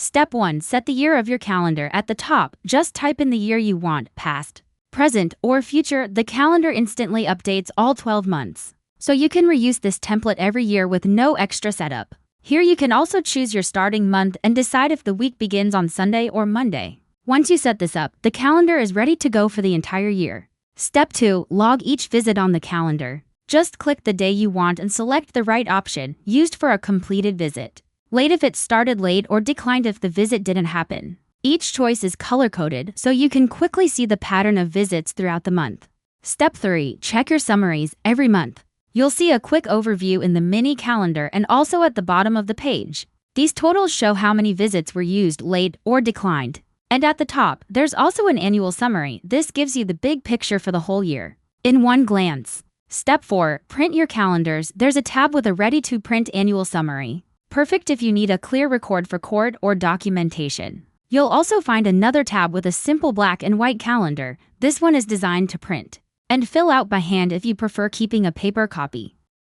Step 1. Set the year of your calendar. At the top, just type in the year you want, past, present, or future. The calendar instantly updates all 12 months. So you can reuse this template every year with no extra setup. Here you can also choose your starting month and decide if the week begins on Sunday or Monday. Once you set this up, the calendar is ready to go for the entire year. Step 2. Log each visit on the calendar. Just click the day you want and select the right option, used for a completed visit, late if it started late, or declined if the visit didn't happen. Each choice is color-coded so you can quickly see the pattern of visits throughout the month. Step 3. Check your summaries every month. You'll see a quick overview in the mini calendar and also at the bottom of the page. These totals show how many visits were used late or declined. And at the top, there's also an annual summary. This gives you the big picture for the whole year in one glance. Step 4. Print your calendars. There's a tab with a ready-to-print annual summary. Perfect if you need a clear record for court or documentation. You'll also find another tab with a simple black and white calendar. This one is designed to print and fill out by hand if you prefer keeping a paper copy.